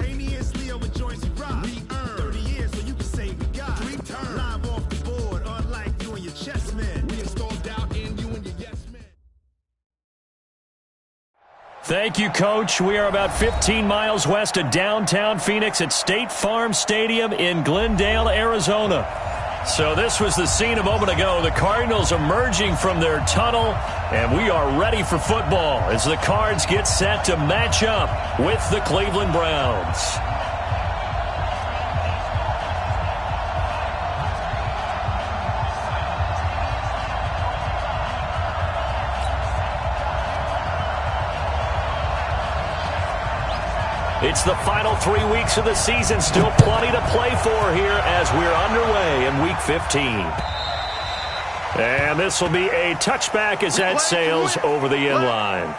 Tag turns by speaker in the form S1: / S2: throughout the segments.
S1: Simultaneously over joints and rock. We earn 30 years so you can say we got 3 turns. Live off the board, unlike you and your chess men. We installed doubt in you and your yes men.
S2: Thank you, Coach. We are about 15 miles west of downtown Phoenix at State Farm Stadium in Glendale, Arizona. So this was the scene a moment ago. The Cardinals emerging from their tunnel, and we are ready for football as the Cards get set to match up with the Cleveland Browns. It's the final 3 weeks of the season. Still plenty to play for here as we're underway in Week 15. And this will be a touchback as that sails over the end line.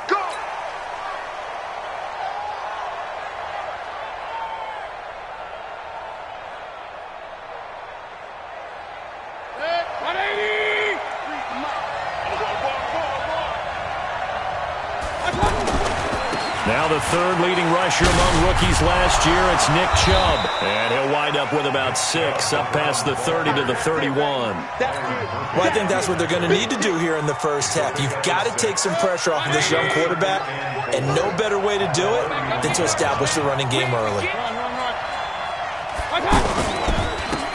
S2: Now the third leading rusher among rookies last year, it's Nick Chubb. And he'll wind up with about 6, up past the 30 to the 31.
S3: Well, I think that's what they're going to need to do here in the first half. You've got to take some pressure off of this young quarterback, and no better way to do it than to establish the running game early.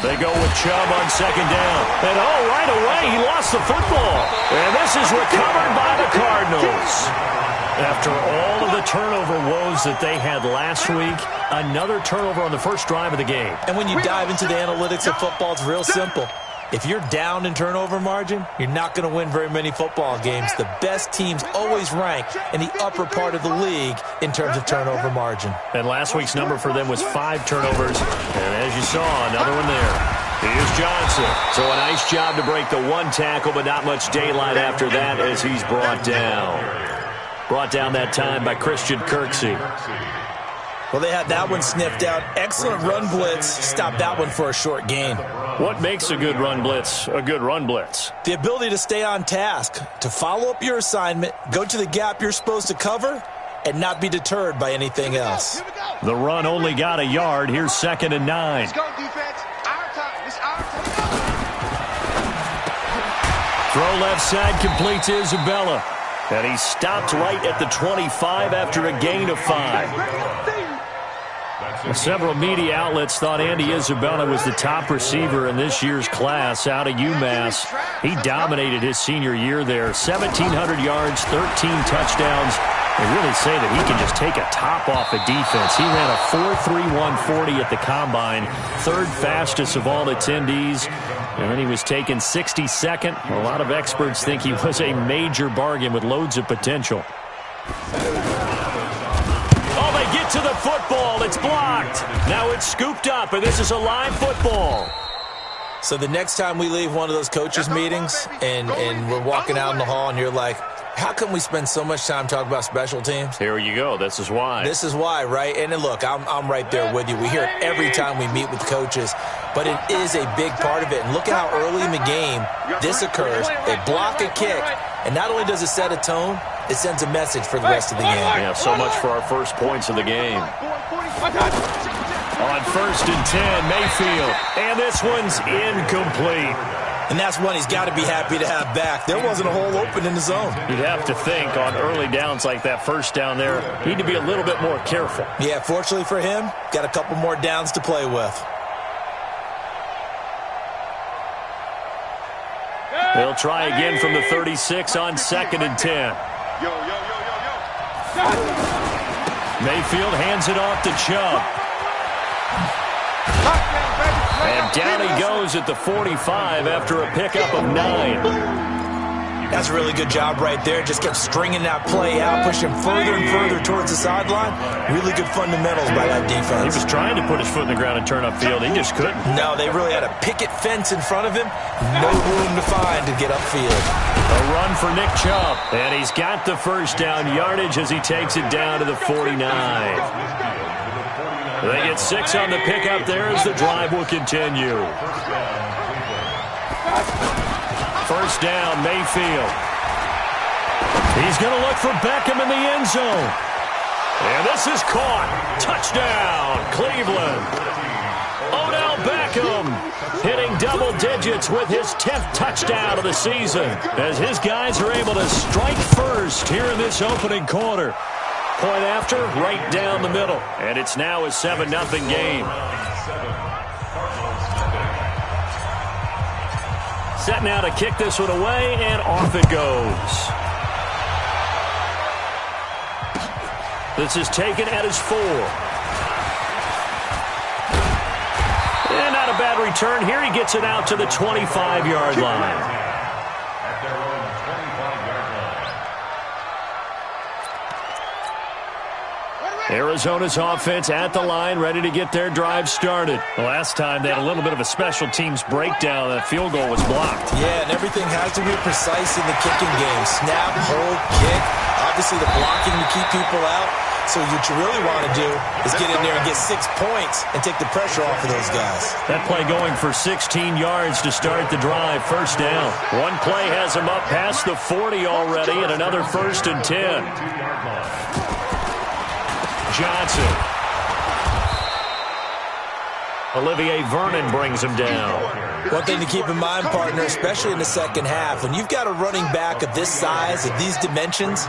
S2: They go with Chubb on second down. And right away, he lost the football. And this is recovered by the Cardinals. After all of the turnover woes that they had last week, another turnover on the first drive of the game.
S3: And when you dive into the analytics of football, it's real simple. If you're down in turnover margin, you're not going to win very many football games. The best teams always rank in the upper part of the league in terms of turnover margin.
S2: And last week's number for them was 5 turnovers. And as you saw, another one there. Here's Johnson. So a nice job to break the one tackle, but not much daylight after that as he's brought down. Brought down that time by Christian Kirksey.
S3: Well, they had that one sniffed out. Excellent run blitz. Stopped that one for a short gain.
S2: What makes a good run blitz a good run blitz?
S3: The ability to stay on task, to follow up your assignment, go to the gap you're supposed to cover, and not be deterred by anything else.
S2: The run only got a yard. Here's 2nd and 9.
S4: Let's go, defense. Our time. It's our time.
S2: Throw left side complete to Isabella. And he stopped right at the 25 after a gain of 5. Several media outlets thought Andy Isabella was the top receiver in this year's class out of UMass. He dominated his senior year there. 1,700 yards, 13 touchdowns. They really say that he can just take a top off a defense. He ran a 4.31 40 at the Combine, 3rd fastest of all attendees. And then he was taken 62nd. A lot of experts think he was a major bargain with loads of potential. Oh, they get to the football. It's blocked. Now it's scooped up, and this is a live football.
S3: So the next time we leave one of those coaches' meetings and we're walking out in the hall and you're like, how come we spend so much time talking about special teams?
S2: Here you go. This is why.
S3: This is why, right? And then look, I'm right there with you. We hear it every time we meet with coaches, but it is a big part of it. And look at how early in the game this occurs. They block a kick, and not only does it set a tone, it sends a message for the rest of the game.
S2: Yeah, so much for our first points of the game. On 1st and 10, Mayfield. And this one's incomplete.
S3: And that's one he's got to be happy to have back. There wasn't a hole open in the zone.
S2: You'd have to think on early downs like that first down there, need to be a little bit more careful.
S3: Yeah, fortunately for him, got a couple more downs to play with.
S2: They'll try again from the 36 on 2nd and 10. Mayfield hands it off to Chubb. And down he goes at the 45 after a pickup of 9.
S3: That's a really good job right there. Just kept stringing that play out, pushing further and further towards the sideline. Really good fundamentals by that defense.
S2: He was trying to put his foot in the ground and turn upfield. He just couldn't.
S3: No, they really had a picket fence in front of him. No room to find to get upfield.
S2: A run for Nick Chubb. And he's got the first down yardage as he takes it down to the 49. They get 6 on the pickup there as the drive will continue. First down, Mayfield. He's going to look for Beckham in the end zone. And this is caught. Touchdown, Cleveland. Odell Beckham hitting double digits with his 10th touchdown of the season as his guys are able to strike first here in this opening quarter. Point after, right down the middle. And it's now a 7-0 game. Set now to kick this one away, and off it goes. This is taken at his 4. And not a bad return here. He gets it out to the 25-yard line. Arizona's offense at the line, ready to get their drive started. Last time they had a little bit of a special teams breakdown. That field goal was blocked.
S3: Yeah, and everything has to be precise in the kicking game. Snap, hold, kick. Obviously the blocking to keep people out. So what you really want to do is get in there and get 6 points and take the pressure off of those guys.
S2: That play going for 16 yards to start the drive. First down. One play has him up past the 40 already, and another 1st and 10. Johnson. Olivier Vernon brings him down.
S3: One thing to keep in mind, partner, especially in the second half, when you've got a running back of this size, of these dimensions,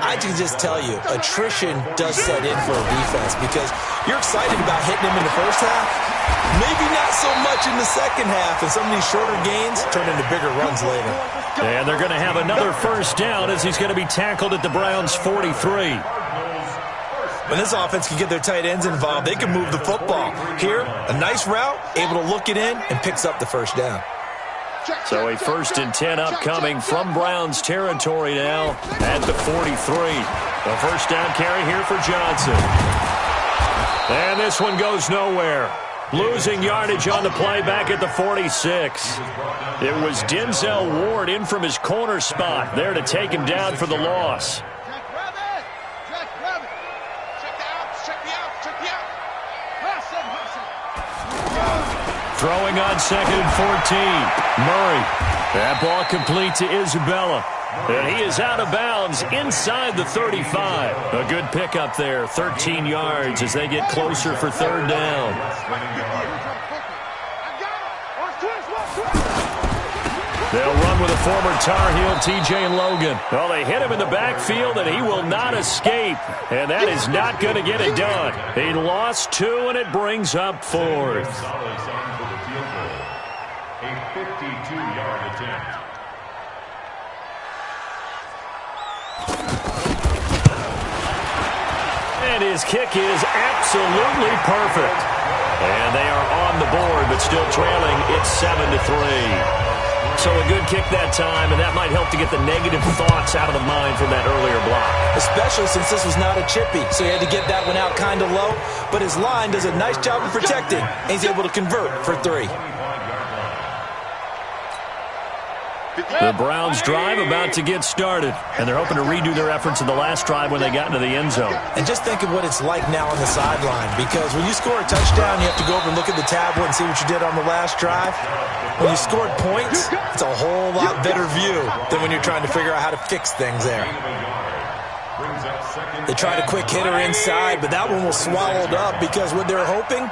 S3: I can just tell you, attrition does set in for a defense because you're excited about hitting him in the first half, maybe not so much in the second half, and some of these shorter gains turn into bigger runs later.
S2: And they're going to have another first down as he's going to be tackled at the Browns' 43.
S3: When this offense can get their tight ends involved, they can move the football. Here, a nice route, able to look it in, and picks up the first down.
S2: So a 1st and 10 upcoming from Browns territory now at the 43. A first down carry here for Johnson. And this one goes nowhere. Losing yardage on the play back at the 46. It was Denzel Ward in from his corner spot there to take him down for the loss. Throwing on 2nd and 14. Murray. That ball complete to Isabella. And he is out of bounds inside the 35. A good pickup there. 13 yards as they get closer for 3rd down. They'll run with a former Tar Heel, T.J. Logan. Well, they hit him in the backfield, and he will not escape. And that is not going to get it done. He lost 2, and it brings up 4th.
S5: A 52-yard attempt.
S2: And his kick is absolutely perfect. And they are on the board, but still trailing. It's 7-3. So a good kick that time, and that might help to get the negative thoughts out of the mind from that earlier block.
S3: Especially since this was not a chippy, so he had to get that one out kind of low. But his line does a nice job of protecting, and he's able to convert for 3.
S2: The Browns drive about to get started, and they're hoping to redo their efforts in the last drive when they got into the end zone.
S3: And just think of what it's like now on the sideline, because when you score a touchdown, you have to go over and look at the tablet and see what you did on the last drive. When you scored points, it's a whole lot better view than when you're trying to figure out how to fix things there. They tried a quick hitter inside, but that one was swallowed up because what they're hoping,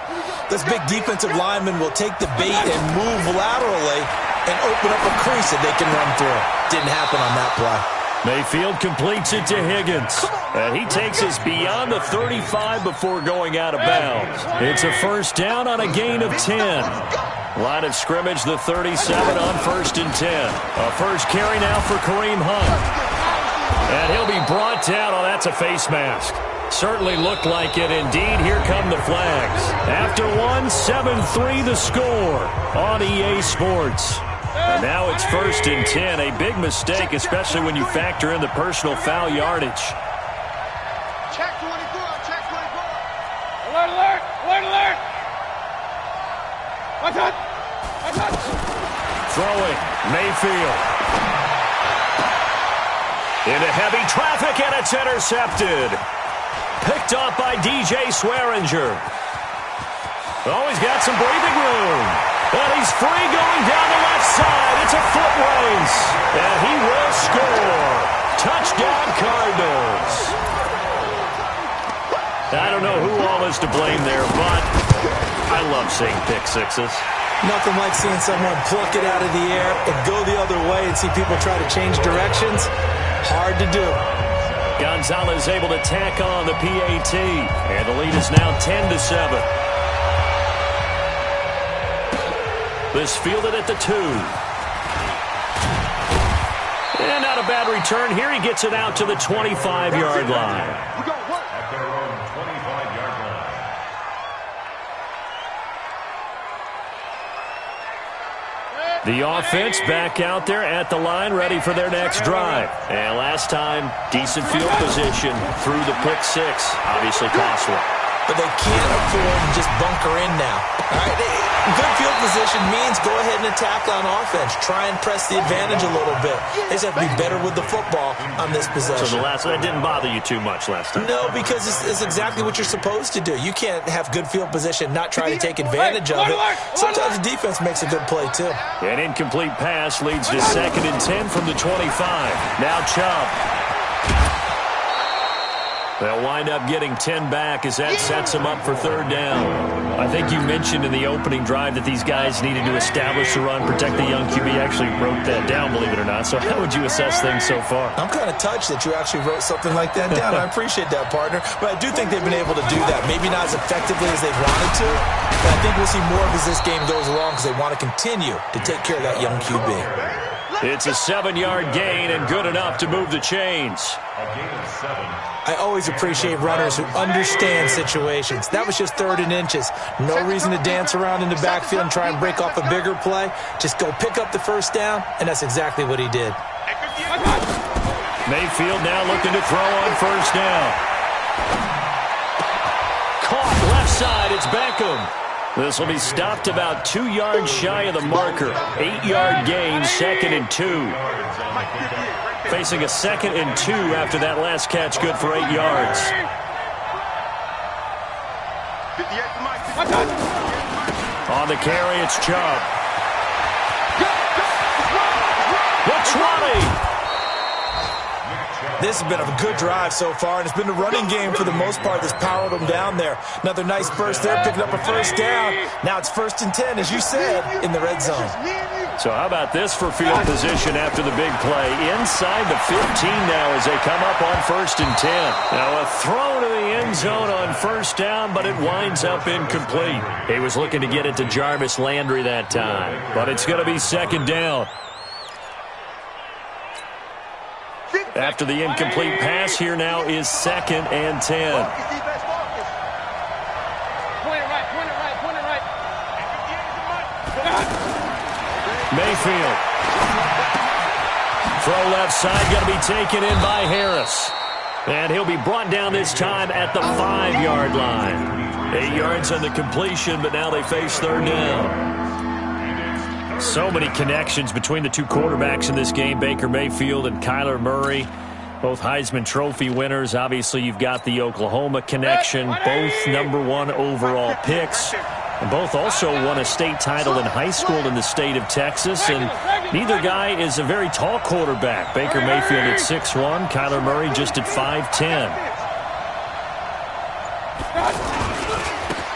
S3: this big defensive lineman will take the bait and move laterally and open up a crease that they can run through. Didn't happen on that play.
S2: Mayfield completes it to Higgins. And he takes us beyond the 35 before going out of bounds. It's a first down on a gain of 10. Line of scrimmage, the 37 on 1st and 10. A first carry now for Kareem Hunt. And he'll be brought down. Oh, that's a face mask. Certainly looked like it. Indeed, here come the flags. After one, 7-3 the score on EA Sports. And now it's 1st and 10. A big mistake, especially when you factor in the personal foul yardage.
S4: Check 24, check 24.
S6: Alert, alert, alert, alert. Watch out, watch out.
S2: Throwing, Mayfield. Into heavy traffic, and it's intercepted. Picked off by DJ Swearinger. Oh, he's got some breathing room. And he's free going down the left side. It's a foot race. And he will score. Touchdown, Cardinals. I don't know who all is to blame there, but I love seeing pick sixes.
S3: Nothing like seeing someone pluck it out of the air and go the other way and see people try to change directions. Hard to do.
S2: Gonzalez able to tack on the PAT, and the lead is now 10-7. This fielded at the 2. And not a bad return here. He gets it out to the 25-yard line.
S5: At their own 25-yard line.
S2: The offense back out there at the line, ready for their next drive. And last time, decent field position through the pick six. Obviously costly.
S3: But they can't afford to just bunker in now. All right? Good field position means go ahead and attack on offense. Try and press the advantage a little bit. They just have to be better with the football on this possession.
S2: So that didn't bother you too much last time?
S3: No, because it's exactly what you're supposed to do. You can't have good field position, not try to take advantage of it. Sometimes the defense makes a good play, too.
S2: An incomplete pass leads to 2nd and 10 from the 25. Now Chubb. They'll wind up getting 10 back as that sets them up for 3rd down. I think you mentioned in the opening drive that these guys needed to establish the run, protect the young QB. Actually wrote that down, believe it or not. So how would you assess things so far?
S3: I'm kind of touched that you actually wrote something like that down. I appreciate that, partner. But I do think they've been able to do that. Maybe not as effectively as they've wanted to, but I think we'll see more of as this game goes along because they want to continue to take care of that young QB.
S2: It's a 7-yard gain and good enough to move the chains.
S5: A gain of 7.
S3: I always appreciate runners who understand situations. That was just 3rd and inches. No reason to dance around in the backfield and try and break off a bigger play. Just go pick up the 1st down, and that's exactly what he did.
S2: Mayfield now looking to throw on 1st down. Caught left side, it's Beckham. This will be stopped about 2 yards shy of the marker. 8-yard gain, 2nd and 2. Facing a 2nd and 2 after that last catch, good for 8 yards. On the carry, it's Chubb. The 20.
S3: This has been a good drive so far, and it's been the running game for the most part that's powered them down there. Another nice burst there, picking up a 1st down. Now it's 1st and 10, as you said, in the red zone.
S2: So how about this for field position after the big play? Inside the 15 now as they come up on 1st and 10. Now a throw to the end zone on 1st down, but it winds up incomplete. He was looking to get it to Jarvis Landry that time, but it's going to be 2nd down. After the incomplete pass, here now is 2nd and 10.
S6: Point it right.
S2: Mayfield. Throw left side, going to be taken in by Harris. And he'll be brought down this time at the 5-yard line. 8 yards on the completion, but now they face 3rd down. So many connections between the two quarterbacks in this game, Baker Mayfield and Kyler Murray. Both Heisman Trophy winners. Obviously, you've got the Oklahoma connection. Both #1 overall picks. And both also won a state title in high school in the state of Texas. And neither guy is a very tall quarterback. Baker Mayfield at 6'1", Kyler Murray just at 5'10".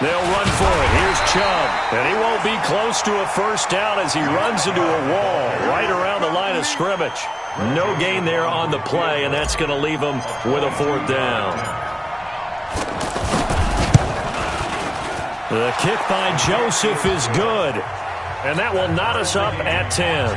S2: They'll run for it. Here's Chubb. And he won't be close to a 1st down as he runs into a wall right around the line of scrimmage. No gain there on the play, and that's going to leave him with a 4th down. The kick by Joseph is good. And that will knot us up at 10.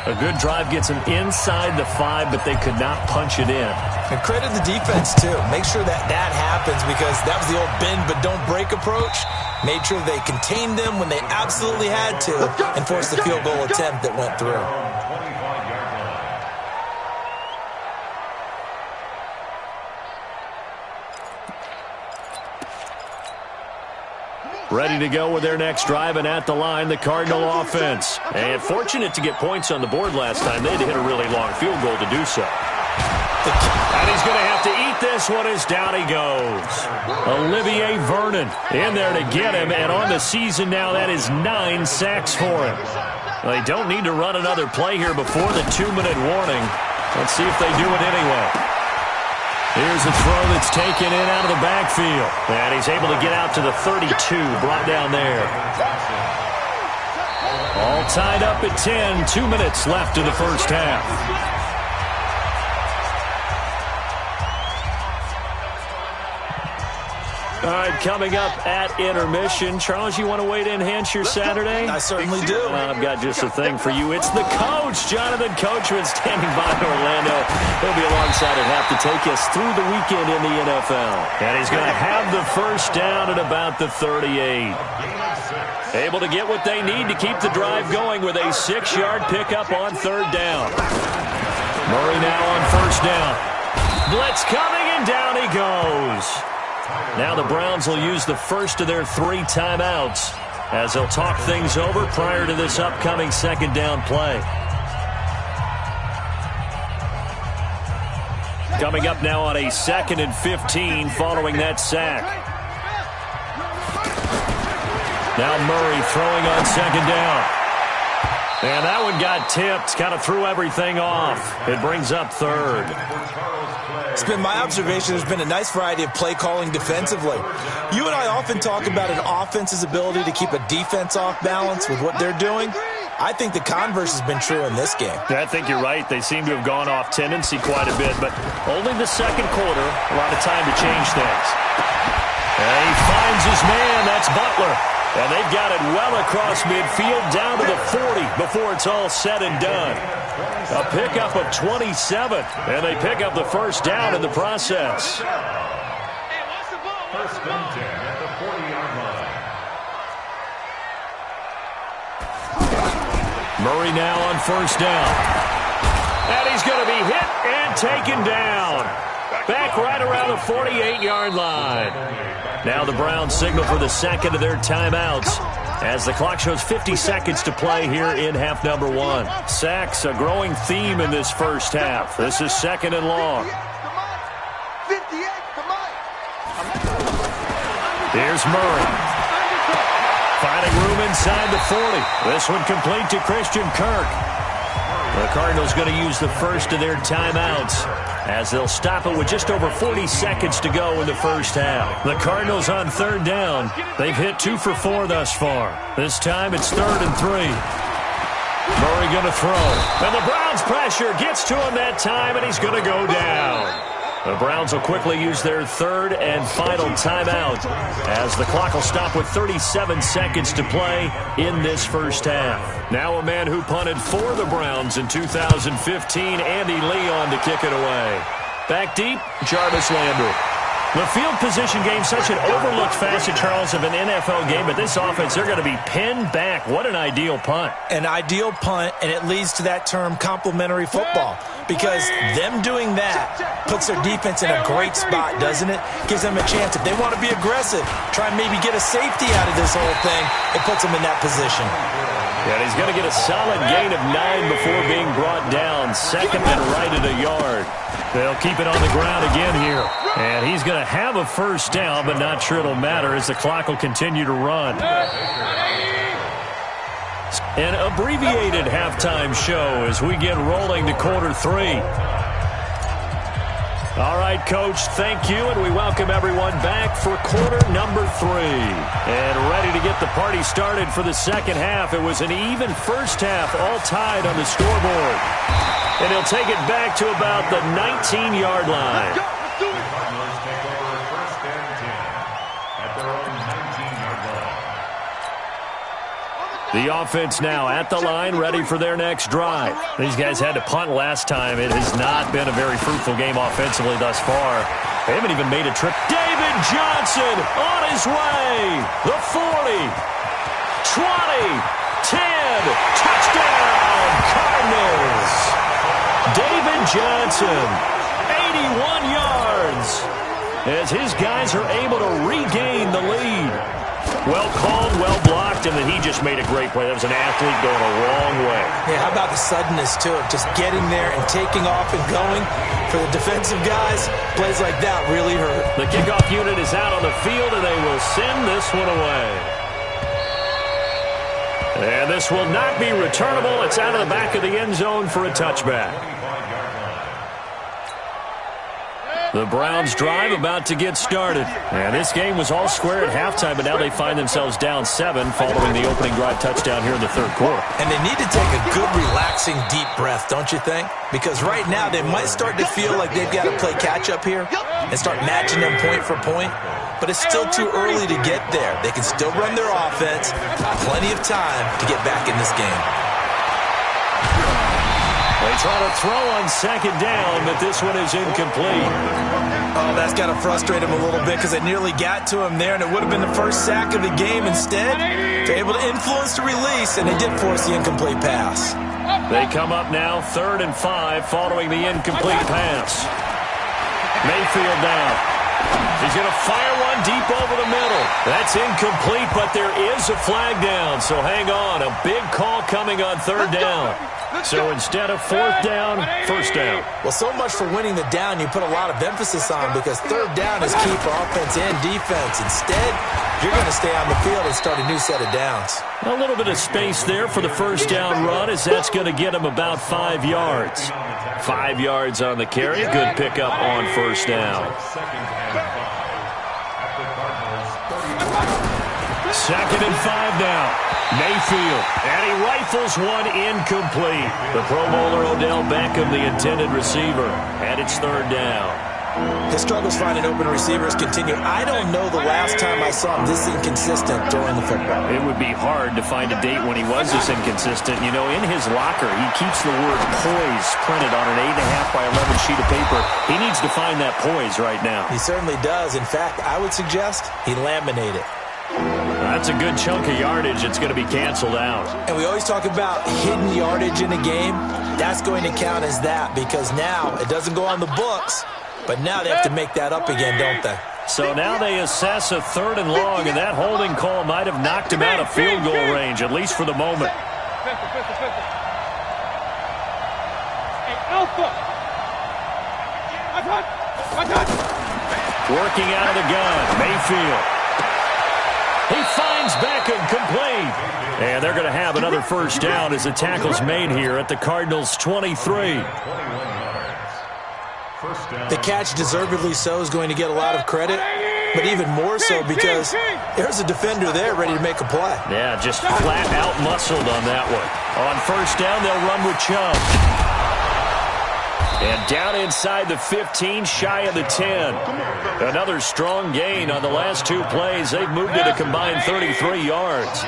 S2: A good drive gets them inside the 5, but they could not punch it in.
S3: And credit the defense, too. Make sure that happens because that was the old bend but don't break approach. Made sure they contained them when they absolutely had to and forced the field goal attempt that went through.
S2: Ready to go with their next drive, and at the line, the Cardinal offense. And fortunate to get points on the board last time. They had to hit a really long field goal to do so. And he's going to have to eat this one as down he goes. Olivier Vernon in there to get him, and on the season now, that is 9 sacks for him. They don't need to run another play here before the 2-minute warning. Let's see if they do it anyway. Here's a throw that's taken in out of the backfield. And he's able to get out to the 32, brought down there. All tied up at 10, 2 minutes left in the first half. All right, coming up at intermission. Charles, you want to wait to enhance your Saturday?
S3: I certainly do.
S2: I've got just a thing for you. It's the coach, Jonathan Coachman, standing by in Orlando. He'll be alongside at half to take us through the weekend in the NFL. And he's going to have the first down at about the 38. Able to get what they need to keep the drive going with a 6-yard pickup on third down. Murray now on first down. Blitz coming, and down he goes. Now the Browns will use the first of their 3 timeouts as they'll talk things over prior to this upcoming second down play. Coming up now on a 2nd and 15 following that sack. Now Murray throwing on second down. And that one got tipped, kind of threw everything off. It brings up third.
S3: It's been my observation there's been a nice variety of play calling defensively. You and I often talk about an offense's ability to keep a defense off balance with what they're doing. I think the converse has been true in this game.
S2: I think you're right. They seem to have gone off tendency quite a bit, but only the second quarter, a lot of time to change things. And he finds his man. That's Butler. And they've got it well across midfield down to the 40 before it's all said and done. A pickup of 27, and they pick up the first down in the process.
S5: First and 10 at the 40-yard line.
S2: Murray now on first down. And he's going to be hit and taken down. Back right around the 48-yard line. Now the Browns signal for the second of their timeouts as the clock shows 50 seconds to play here in half number 1. Sacks, a growing theme in this first half. This is second and long. Here's Murray. Finding room inside the 40. This one complete to Christian Kirk. The Cardinals going to use the first of their timeouts as they'll stop it with just over 40 seconds to go in the first half. The Cardinals on third down. They've hit 2 for 4 thus far. This time it's 3rd and 3. Murray going to throw. And the Browns pressure gets to him that time, and he's going to go down. The Browns will quickly use their third and final timeout as the clock will stop with 37 seconds to play in this first half. Now a man who punted for the Browns in 2015, Andy Leon, to kick it away. Back deep, Jarvis Landry. The field position game, such an overlooked facet, Charles, of an NFL game, but this offense, they're going to be pinned back. What an ideal punt.
S3: An ideal punt, and it leads to that term complementary football, because them doing that puts their defense in a great spot, doesn't it? Gives them a chance. If they want to be aggressive, try and maybe get a safety out of this whole thing, it puts them in that position.
S2: And he's going to get a solid gain of 9 before being brought down. Second and right at a yard. They'll keep it on the ground again here. And he's going to have a first down, but not sure it'll matter as the clock will continue to run. An abbreviated halftime show as we get rolling to quarter 3. All right, Coach, thank you, and we welcome everyone back for quarter number 3. And ready to get the party started for the second half. It was an even first half, all tied on the scoreboard. And he'll take it back to about the 19-yard line.
S5: Cardinals take over first and 10 at their own 19-yard line.
S2: The offense now at the line, ready for their next drive. These guys had to punt last time. It has not been a very fruitful game offensively thus far. They haven't even made a trip. David Johnson on his way. The 40, 20, 10, touchdown, Cardinals. David Johnson, 81 yards, as his guys are able to regain the lead. Well called, well blocked, and then he just made a great play. That was an athlete going a long way.
S3: Yeah, how about the suddenness to it? Just getting there and taking off and going. For the defensive guys, plays like that really hurt.
S2: The kickoff unit is out on the field, and they will send this one away. And this will not be returnable. It's out of the back of the end zone for a touchback. The Browns drive about to get started. And this game was all square at halftime, but now they find themselves down 7 following the opening drive touchdown here in the third quarter.
S3: And they need to take a good, relaxing, deep breath, don't you think? Because right now they might start to feel like they've got to play catch-up here and start matching them point for point. But it's still too early to get there. They can still run their offense. Plenty of time to get back in this game.
S2: They try to throw on second down, but this one is incomplete.
S3: Oh, that's got to frustrate him a little bit because they nearly got to him there, and it would have been the first sack of the game. Instead, they're able to influence the release, and they did force the incomplete pass.
S2: They come up now 3rd and 5 following the incomplete pass. Mayfield down. He's going to fire one deep over the middle. That's incomplete, but there is a flag down, so hang on. A big call coming on 3rd down. So instead of 4th down, 1st down.
S3: Well, so much for winning the down you put a lot of emphasis on because 3rd down is key for offense and defense. Instead, you're going to stay on the field and start a new set of downs.
S2: A little bit of space there for the 1st down run as that's going to get him about 5 yards. 5 yards on the carry. Good pickup on 1st down. 2nd and 5 now. Mayfield, and he rifles one incomplete. The Pro Bowler Odell Beckham, the intended receiver, and it's 3rd down.
S3: His struggles finding open receivers continue. I don't know the last time I saw him this inconsistent during the football.
S2: It would be hard to find a date when he was this inconsistent. You know, in his locker, he keeps the word poise printed on an 8.5 by 11 sheet of paper. He needs to find that poise right now.
S3: He certainly does. In fact, I would suggest he laminate it.
S2: That's a good chunk of yardage. It's going to be canceled out.
S3: And we always talk about hidden yardage in a game. That's going to count as that because now it doesn't go on the books, but now they have to make that up again, don't they?
S2: So now they assess a 3rd and long, and that holding call might have knocked him out of field goal range, at least for the moment. Working out of the gun, Mayfield. He finds Beckham complete. And they're going to have another 1st down as the tackle's made here at the Cardinals' 23.
S3: The catch, deservedly so, is going to get a lot of credit, but even more so because there's a defender there ready to make a play.
S2: Yeah, just flat out muscled on that one. On 1st down, they'll run with Chubb. And down inside the 15, shy of the 10. Another strong gain on the last 2 plays. They've moved it a combined 33 yards.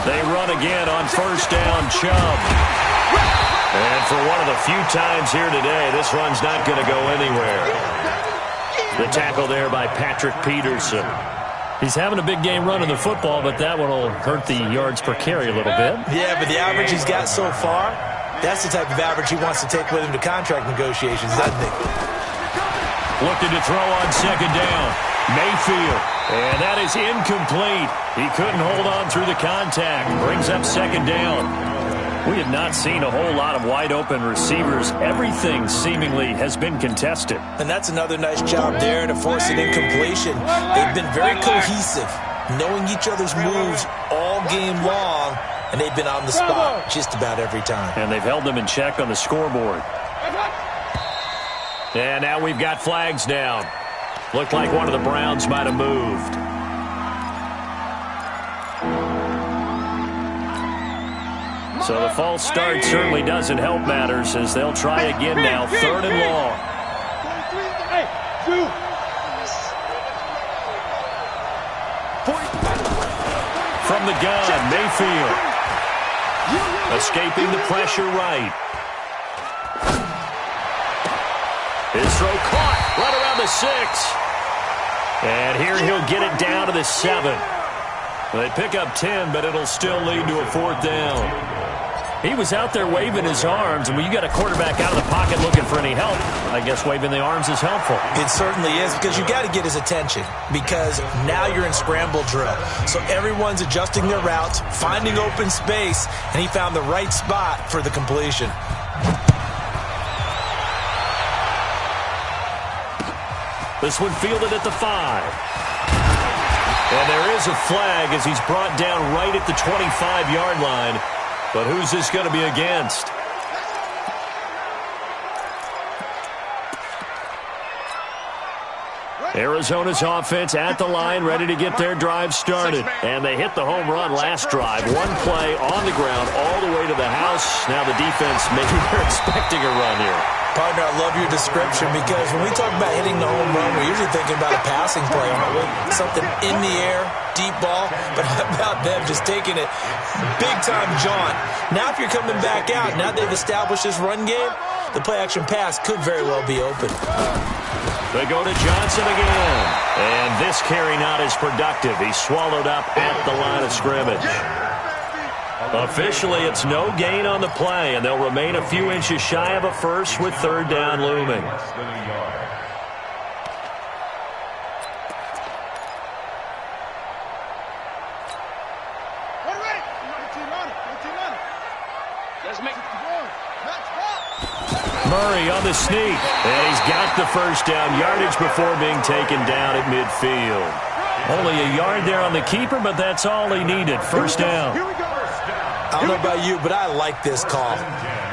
S2: They run again on 1st down, Chubb. And for one of the few times here today, this run's not going to go anywhere. The tackle there by Patrick Peterson. He's having a big game running the football, but that one will hurt the yards per carry a little bit.
S3: Yeah, but the average he's got so far, that's the type of average he wants to take with him to contract negotiations, doesn't he?
S2: Looking to throw on 2nd down. Mayfield. And that is incomplete. He couldn't hold on through the contact. Brings up 2nd down. We have not seen a whole lot of wide-open receivers. Everything seemingly has been contested.
S3: And that's another nice job there to force an incompletion. They've been very cohesive, knowing each other's moves all game long, and they've been on the spot just about every time.
S2: And they've held them in check on the scoreboard. And now we've got flags down. Looked like one of the Browns might have moved. So the false start certainly doesn't help matters as they'll try again now. 3rd and long. From the gun, Mayfield. Escaping the pressure right. His throw caught right around the 6. And here he'll get it down to the 7. They pick up 10, but it'll still lead to a 4th down. He was out there waving his arms, and when you got a quarterback out of the pocket looking for any help, I guess waving the arms is helpful.
S3: It certainly is, because you got to get his attention, because now you're in scramble drill. So everyone's adjusting their routes, finding open space, and he found the right spot for the completion.
S2: This one fielded at the 5. And there is a flag as he's brought down right at the 25-yard line. But who's this going to be against? Arizona's offense at the line, ready to get their drive started. And they hit the home run last drive. One play on the ground all the way to the house. Now the defense, maybe they're expecting a run here.
S3: Partner, I love your description because when we talk about hitting the home run, we're usually thinking about a passing play, aren't we? Something in the air, deep ball. But how about them just taking it big-time jaunt? Now if you're coming back out, now they've established this run game, the play-action pass could very well be open.
S2: They go to Johnson again. And this carry not as productive. He's swallowed up at the line of scrimmage. Officially, it's no gain on the play, and they'll remain a few inches shy of a first with third down looming. Murray on the sneak, and he's got the first down yardage before being taken down at midfield. Only a yard there on the keeper, but that's all he needed. First down.
S3: I don't know about you, but I like this call.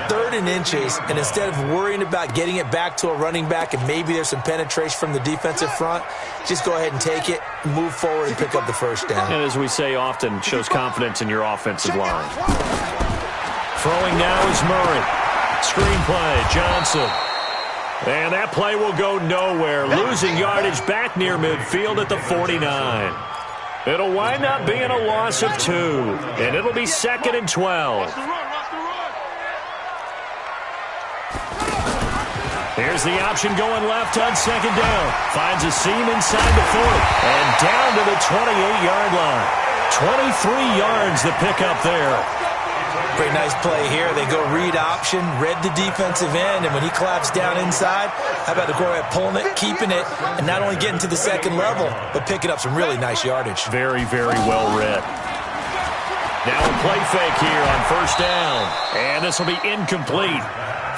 S3: 3rd and inches, and instead of worrying about getting it back to a running back and maybe there's some penetration from the defensive front, just go ahead and take it, move forward, and pick up the first down.
S2: And as we say often, shows confidence in your offensive line. Throwing now is Murray. Screen play, Johnson. And that play will go nowhere. Losing yardage back near midfield at the 49. It'll wind up being a loss of 2. And it'll be 2nd and 12. Here's the option going left on 2nd down. Finds a seam inside the 40. And down to the 28-yard line. 23 yards the pickup there.
S3: Pretty nice play here. They go read option, read the defensive end, and when he claps down inside, how about the quarterback pulling it, keeping it, and not only getting to the 2nd level, but picking up some really nice yardage.
S2: Very, very well read. Now a play fake here on first down. And this will be incomplete.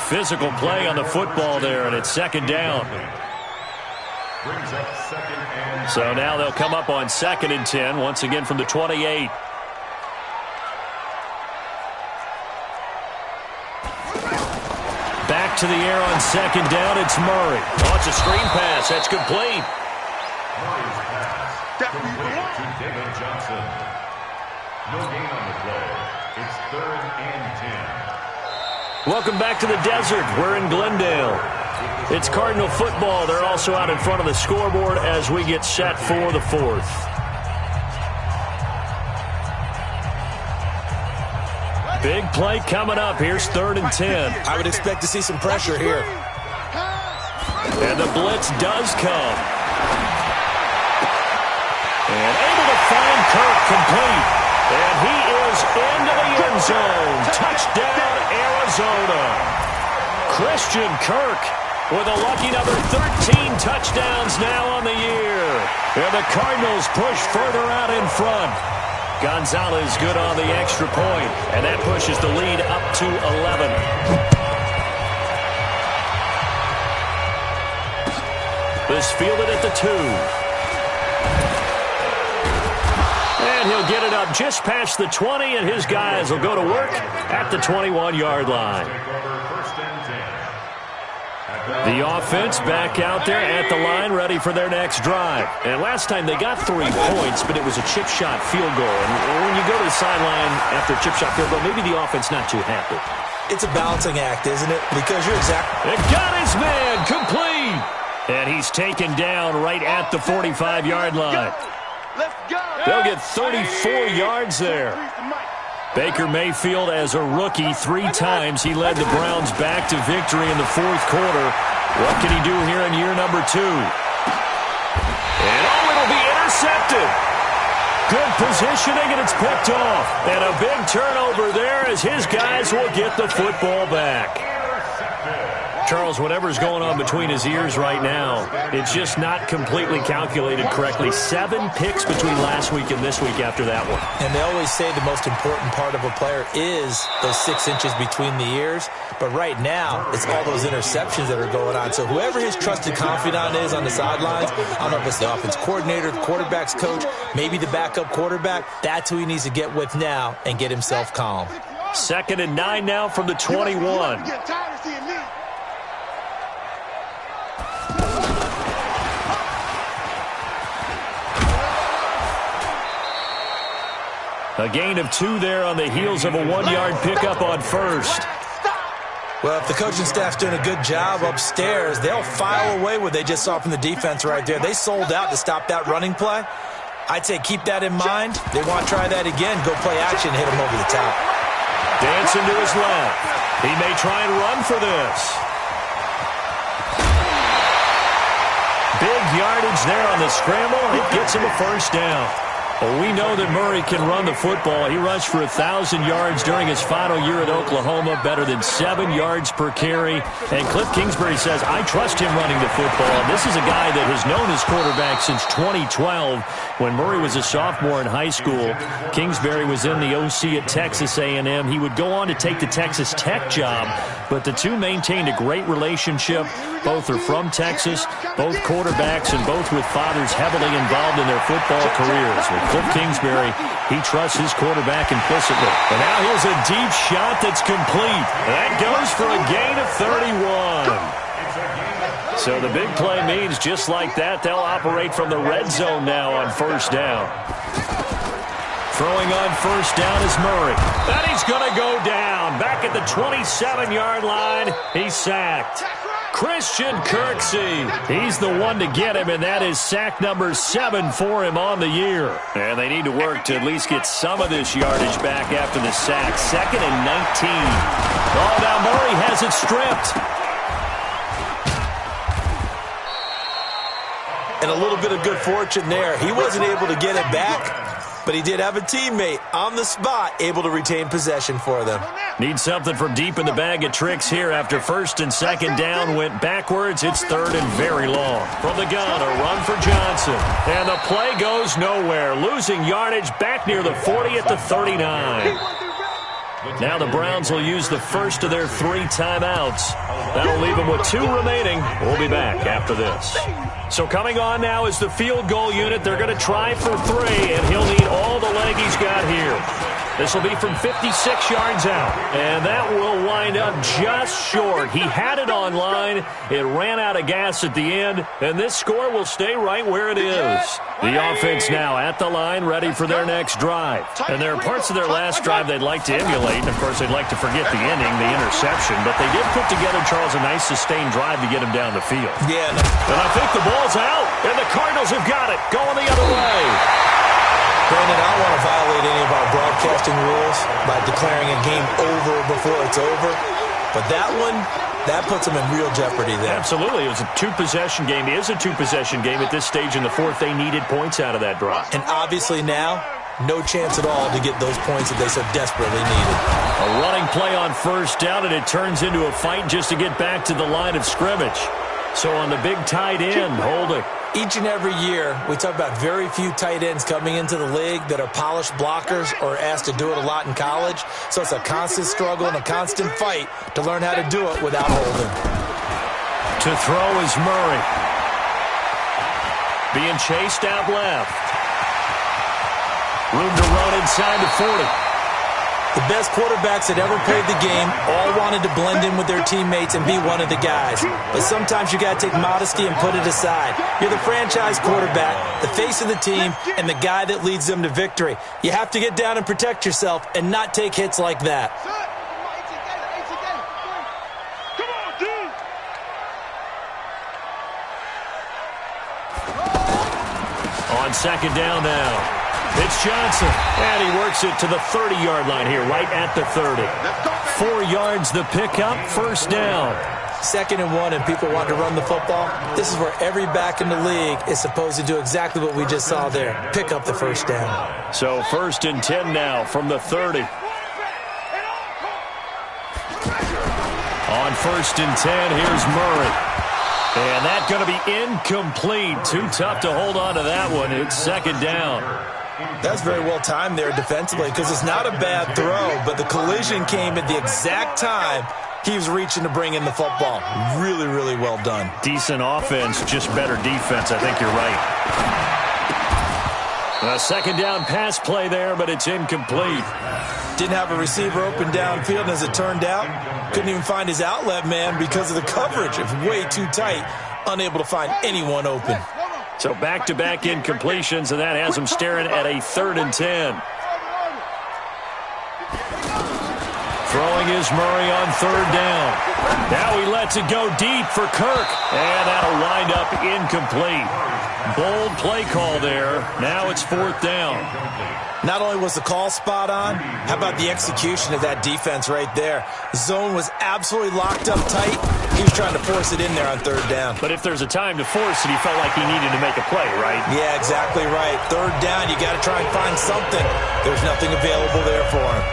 S2: Physical play on the football there, and it's 2nd down. So now they'll come up on 2nd and 10, once again from the 28. Back to the air on 2nd down, it's Murray. Oh, it's a screen pass. That's complete.
S5: Murray's pass complete to David Johnson. No gain on the play. It's 3rd and 10.
S2: Welcome back to the desert. We're in Glendale. It's Cardinal football. They're also out in front of the scoreboard as we get set for the 4th. Big play coming up. Here's 3rd and 10.
S3: I would expect to see some pressure here.
S2: And the blitz does come. And able to find Kirk complete. And he is into the end zone. Touchdown, Arizona. Christian Kirk with a lucky number 13 touchdowns now on the year. And the Cardinals push further out in front. Gonzalez good on the extra point, and that pushes the lead up to 11. This fielded at the 2. And he'll get it up just past the 20, and his guys will go to work at the 21-yard line. The offense back out there at the line, ready for their next drive. And last time they got 3 points, but it was a chip shot field goal. And when you go to the sideline after a chip shot field goal, maybe the offense not too happy.
S3: It's a balancing act, isn't it? Because you're exactly...
S2: It got his man complete. And he's taken down right at the 45-yard line. They'll get 34 yards there. Baker Mayfield, as a rookie, 3 times he led the Browns back to victory in the 4th quarter. What can he do here in year number 2? And it'll be intercepted. Good positioning, and it's picked off. And a big turnover there as his guys will get the football back. Charles, whatever's going on between his ears right now, it's just not completely calculated correctly. 7 picks between last week and this week after that one.
S3: And they always say the most important part of a player is those 6 inches between the ears. But right now, it's all those interceptions that are going on. So whoever his trusted confidant is on the sidelines, I don't know if it's the offense coordinator, the quarterback's coach, maybe the backup quarterback, that's who he needs to get with now and get himself calm.
S2: 2nd and 9 now from the 21. A gain of 2 there on the heels of a 1-yard pickup on first.
S3: Well, if the coaching staff's doing a good job upstairs, they'll file away what they just saw from the defense right there. They sold out to stop that running play. I'd say keep that in mind. They want to try that again. Go play action, hit them over the top.
S2: Dancing to his left. He may try and run for this. Big yardage there on the scramble. It gets him a first down. Well, we know that Murray can run the football. He rushed for 1,000 yards during his final year at Oklahoma, better than 7 yards per carry. And Cliff Kingsbury says, I trust him running the football. And this is a guy that has known his quarterback since 2012 when Murray was a sophomore in high school. Kingsbury was in the OC at Texas A&M. He would go on to take the Texas Tech job, but the two maintained a great relationship. Both are from Texas, both quarterbacks, and both with fathers heavily involved in their football careers. With Cliff Kingsbury, he trusts his quarterback implicitly. And now here's a deep shot that's complete. That goes for a gain of 31. So the big play means just like that, they'll operate from the red zone now on first down. Throwing on first down is Murray. And he's going to go down. Back at the 27-yard line, he's sacked. Christian Kirksey, he's the one to get him, and that is sack number 7 for him on the year. And they need to work to at least get some of this yardage back after the sack. 2nd and 19. Oh, now Murray has it stripped.
S3: And a little bit of good fortune there. He wasn't able to get it back, but he did have a teammate on the spot able to retain possession for them.
S2: Need something from deep in the bag of tricks here after 1st and 2nd down went backwards. It's 3rd and very long. From the gun, a run for Johnson. And the play goes nowhere. Losing yardage back near the 40 at the 39. Now the Browns will use the first of their 3 timeouts. That'll leave them with 2 remaining. We'll be back after this. So coming on now is the field goal unit. They're going to try for 3, and he'll need all the leg he's got here. This will be from 56 yards out, and that will wind up just short. He had it on line. It ran out of gas at the end, and this score will stay right where it is. The offense now at the line, ready for their next drive. And there are parts of their last drive they'd like to emulate, and of course they'd like to forget the ending, the interception, but they did put together, Charles, a nice sustained drive to get him down the field.
S3: Yeah.
S2: And I think the ball's out, and the Cardinals have got it, going the other way.
S3: Brandon, I don't want to violate any of our broadcasting rules by declaring a game over before it's over. But that one, that puts them in real jeopardy there.
S2: Absolutely. It was a 2-possession game. It is a 2-possession game at this stage in the 4th. They needed points out of that drive.
S3: And obviously now, no chance at all to get those points that they so desperately needed.
S2: A running play on first down, and it turns into a fight just to get back to the line of scrimmage. So on the big tight end, holding.
S3: Each and every year, we talk about very few tight ends coming into the league that are polished blockers or asked to do it a lot in college. So it's a constant struggle and a constant fight to learn how to do it without holding.
S2: To throw is Murray. Being chased out left. Room to run inside the 40.
S3: The best quarterbacks that ever played the game all wanted to blend in with their teammates and be one of the guys. But sometimes you got to take modesty and put it aside. You're the franchise quarterback, the face of the team, and the guy that leads them to victory. You have to get down and protect yourself and not take hits like that.
S2: On 2nd down now. It's Johnson, and he works it to the 30-yard line here, right at the 30. 4 yards the pickup, first down.
S3: 2nd and 1, and people want to run the football. This is where every back in the league is supposed to do exactly what we just saw there, pick up the first down.
S2: So 1st and 10 now from the 30. On first and 10. Here's Murray. And that's going to be incomplete. Too tough to hold on to that one. It's second down.
S3: That's very well timed there defensively because it's not a bad throw, but the collision came at the exact time he was reaching to bring in the football. Really, really well done.
S2: Decent offense, just better defense. I think you're right. A second down pass play there, but it's incomplete.
S3: Didn't have a receiver open downfield, and as it turned out, couldn't even find his outlet man because of the coverage. It was way too tight, unable to find anyone open.
S2: So back-to-back incompletions, and that has him staring at a 3rd and 10. Throwing is Murray on 3rd down. Now he lets it go deep for Kirk, and that'll wind up incomplete. Bold play call there. Now it's 4th down.
S3: Not only was the call spot on, how about the execution of that defense right there? The zone was absolutely locked up tight. He was trying to force it in there on 3rd down.
S2: But if there's a time to force it, he felt like he needed to make a play, right?
S3: Yeah, exactly right. 3rd down, you got to try and find something. There's nothing available there for him.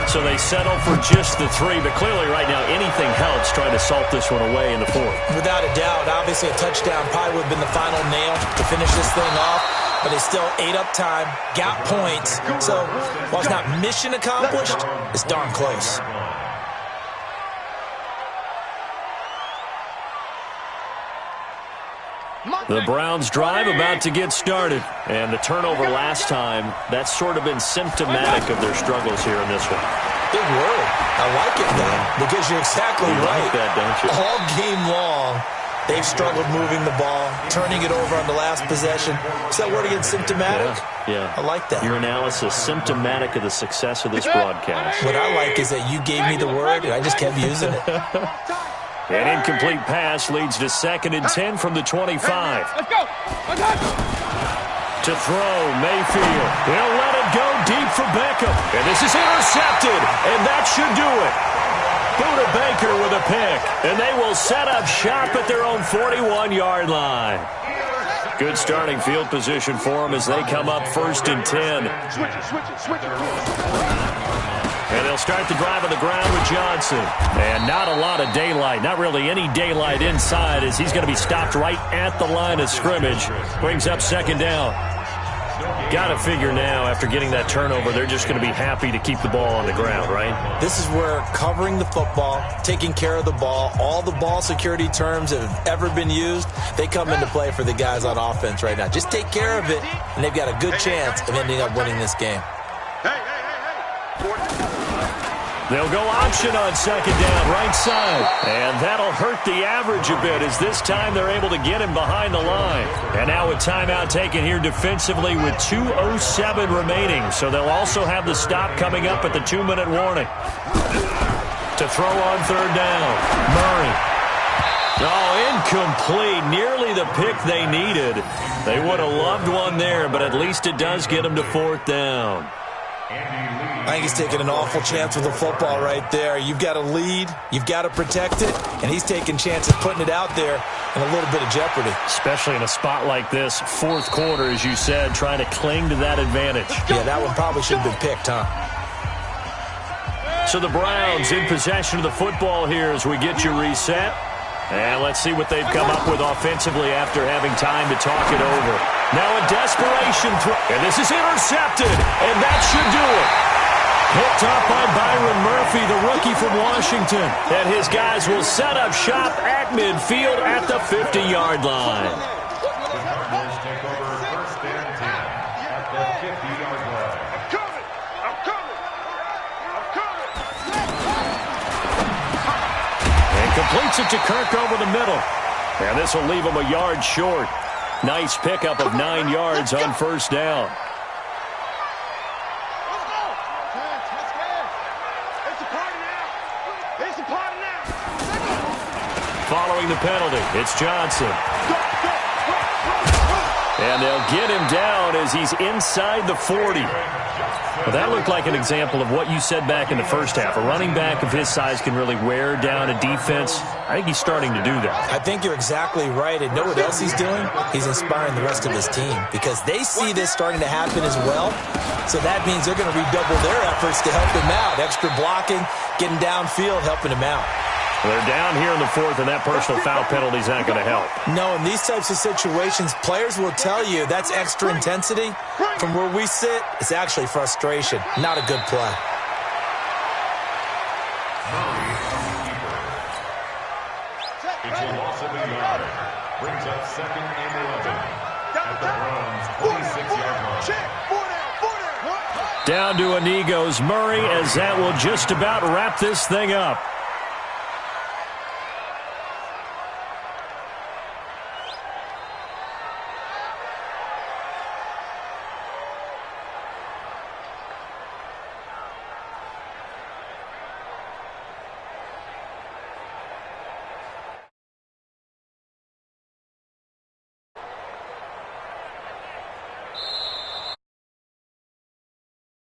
S2: So they settle for just the 3, but clearly right now anything helps trying to salt this one away in the 4th.
S3: Without a doubt, obviously a touchdown probably would have been the final nail to finish this thing off, but they still ate up time, got points. So while it's not mission accomplished, it's darn close.
S2: The Browns drive about to get started. And the turnover last time, that's sort of been symptomatic of their struggles here in this one.
S3: Big word. I like it, man, because you're exactly right.
S2: Like that, don't you?
S3: All game long, they've struggled moving the ball, turning it over on the last possession. Is that word again, symptomatic?
S2: Yeah.
S3: I like that.
S2: Your analysis, symptomatic of the success of this broadcast.
S3: What I like is that you gave me the word, and I just kept using it.
S2: An incomplete pass leads to 2nd and 10 from the 25.
S6: Let's go.
S2: To throw, Mayfield. He'll let it go deep for Beckham. And this is intercepted, and that should do it. Buda Baker with a pick, and they will set up shop at their own 41-yard line. Good starting field position for them as they come up 1st and 10.
S4: Switch it.
S2: And they'll start the drive on the ground with Johnson. And not a lot of daylight, not really any daylight inside as he's going to be stopped right at the line of scrimmage. Brings up 2nd down. Got to figure now, after getting that turnover, they're just going to be happy to keep the ball on the ground, right?
S3: This is where covering the football, taking care of the ball, all the ball security terms that have ever been used, they come into play for the guys on offense right now. Just take care of it, and they've got a good chance of ending up winning this game.
S4: Hey.
S2: They'll go option on 2nd down, right side. And that'll hurt the average a bit as this time they're able to get him behind the line. And now a timeout taken here defensively with 2:07 remaining. So they'll also have the stop coming up at the 2-minute warning. To throw on 3rd down, Murray. Oh, incomplete. Nearly the pick they needed. They would have loved one there, but at least it does get them to 4th down.
S3: I think he's taking an awful chance with the football right there. You've got to lead, you've got to protect it, and he's taking chances putting it out there in a little bit of jeopardy.
S2: Especially in a spot like this, 4th quarter, as you said, trying to cling to that advantage.
S3: Yeah, that one probably should have been picked, huh?
S2: So the Browns in possession of the football here as we get you reset. And let's see what they've come up with offensively after having time to talk it over. Now a desperation throw, and this is intercepted, and that should do it. Picked up by Byron Murphy, the rookie from Washington. And his guys will set up shop at midfield at the 50-yard line.
S5: Cardinals take over 1st and 10 at the 50-yard line.
S4: I'm coming.
S2: And completes it to Kirk over the middle. And this will leave him a yard short. Nice pickup of 9 yards on 1st down. Following the penalty, it's Johnson. And they'll get him down as he's inside the 40. Well, that looked like an example of what you said back in the first half. A running back of his size can really wear down a defense. I think he's starting to do that.
S3: I think you're exactly right. And know what else he's doing? He's inspiring the rest of his team because they see this starting to happen as well. So that means they're going to redouble their efforts to help him out. Extra blocking, getting downfield, helping him out.
S2: They're down here in the fourth, and that personal foul penalty is not going to help.
S3: No, in these types of situations, players will tell you that's extra intensity. From where we sit, it's actually frustration. Not a good play.
S5: It's a loss of a yard. Brings up 2nd and 11 at the Browns' 26-yard line.
S4: Check. 4 down.
S2: Down to a knee goes Murray, as that will just about wrap this thing up.